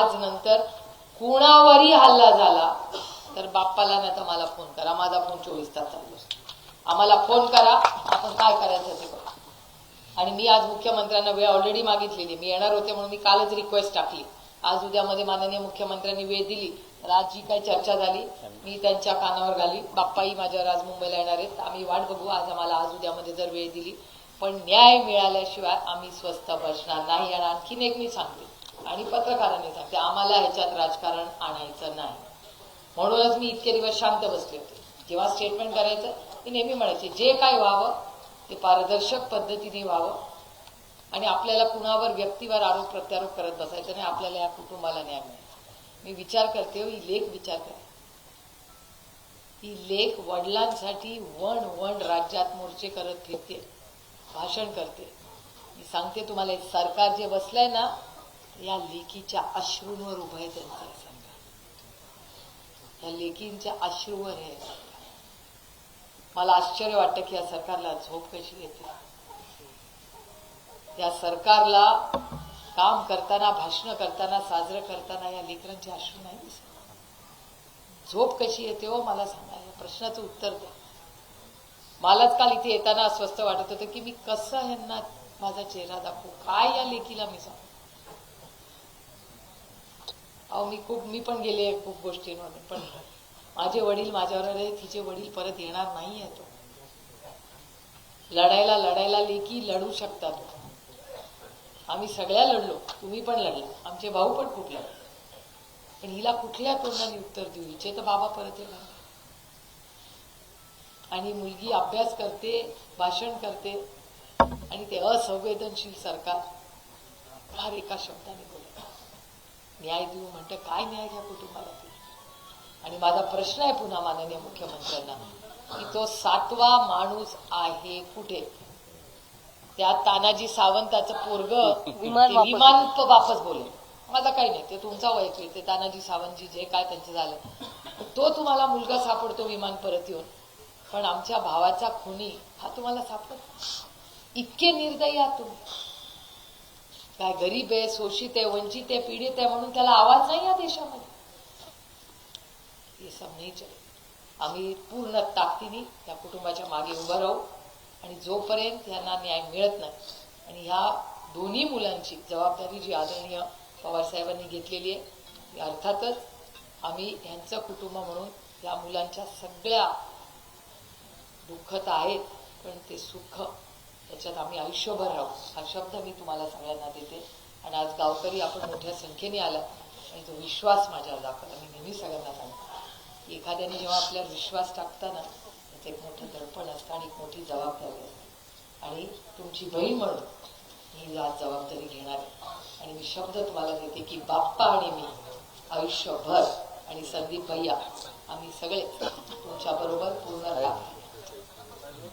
आज नंतर कुणावरही हल्ला झाला तर बाप्पाला नाही तर मला फोन करा. माझा फोन 24 तास चालू असतो. आम्हाला फोन करा, आपण काय करायचं ते करू. आणि मी आज मुख्यमंत्र्यांना वेळ ऑलरेडी मागितलेली. मी येणार होते म्हणून मी कालच रिक्वेस्ट टाकली. आज उद्यामध्ये माननीय मुख्यमंत्र्यांनी वेळ दिली तर आज जी काही चर्चा झाली मी त्यांच्या कानावर घाली. बाप्पाही माझ्यावर आज मुंबईला येणार आहेत. आम्ही वाट बघू. आज आम्हाला आज उद्यामध्ये जर वेळ दिली, पण न्याय मिळाल्याशिवाय आम्ही स्वस्थ बसणार नाही. आणि आणखीन एक मी सांगते आणि पत्रकारांनी सांगते, आम्हाला ह्याच्यात राजकारण आणायचं नाही. म्हणूनच मी इतके दिवस शांत बसले होते. जेव्हा स्टेटमेंट करायचं मी नेहमी म्हणायचे, जे काय व्हावं ते पारदर्शक पद्धतीने व्हावं आणि आपल्याला कुणावर व्यक्तीवर आरोप प्रत्यारोप करत बसायचं नाही. आपल्याला या कुटुंबाला न्याय मिळाला. मी विचार करते, ही लेख विचार करते, ही लेख वडिलांसाठी वण राज्यात मोर्चे करत फिरते, भाषण करते. मी सांगते तुम्हाला, एक सरकार जे बसलंय ना, या लेखीच्या अश्रूंवर उभं आहे त्यांचं सरकार. या लेखींच्या अश्रूवर आहे. मला आश्चर्य वाटतं की या सरकारला झोप कशी येते. या सरकारला काम करताना, भाषण करताना, साजरं करताना या लेकरांचे अश्रू नाही दिसत. झोप कशी येते हो मला सांगा. या प्रश्नाचं उत्तर द्या. मलाच काल इथे येताना अस्वस्थ वाटत होतं की मी कसं यांना माझा चेहरा दाखवू, काय या लेकीला मी सांगू. अहो मी पण गेले खूप गोष्टींमध्ये, पण माझे वडील माझ्यावर आहे, तिचे वडील परत येणार नाही आहे. तो लढायला लेकी लढू शकतात. आम्ही सगळ्या लढलो, तुम्ही पण लढला, आमचे भाऊ पण खूप लढले. पण हिला कुठल्या तोंडाने उत्तर देऊ. हिचे तर बाबा परत येणार. आणि मुलगी अभ्यास करते, भाषण करते आणि ते असंवेदनशील सरकार फार एका शब्दाने बोलत न्याय देऊ म्हणतं. काय न्याय घ्या कुटुंबाला. आणि माझा प्रश्न आहे पुन्हा माननीय मुख्यमंत्र्यांना की तो 7वा माणूस आहे कुठे. त्या तानाजी सावंताचं पोरग विमान तो वापस बोलेल. माझा काही नाही, ते तुमचा वैयक्तिक, ते तानाजी सावंतजी जे काय त्यांचं झालं, तो तुम्हाला मुलगा सापडतो विमान परत येऊन. पण आमच्या भावाचा खुनी हा तुम्हाला सापडत. इतके निर्दयी आहात तुम्ही. काय गरीब आहे, शोषित आहे, वंचित आहे, पीडित आहे म्हणून त्याला आवाज नाही या देशामध्ये. हे सब नाही चले. आम्ही पूर्ण ताकदीने या कुटुंबाच्या मागे उभं राहू आणि जोपर्यंत यांना न्याय मिळत नाही आणि ह्या दोन्ही मुलांची जबाबदारी जी आदरणीय पवारसाहेबांनी घेतलेली आहे, ती अर्थातच आम्ही ह्यांचं कुटुंब म्हणून या मुलांच्या सगळ्या दुःखत आहेत, पण ते सुख त्याच्यात आम्ही आयुष्यभर राहू हा शब्द मी तुम्हाला सगळ्यांना देते. आणि आज गावकरी आपण मोठ्या संख्येने आला आणि तो विश्वास माझ्यावर दाखवला. मी नेहमी सगळ्यांना सांगतो, एखाद्याने जेव्हा आपल्यावर विश्वास टाकता ना, त्याचं एक मोठं दडपण असतं आणि एक मोठी जबाबदारी असते. आणि तुमची बहीण म्हणून ही आज जबाबदारी घेणार आहे. आणि मी शब्द तुम्हाला देते की बाप्पा आणि मी आयुष्यभर आणि संदीप भैया आम्ही सगळे तुमच्याबरोबर पूर्ण राहू.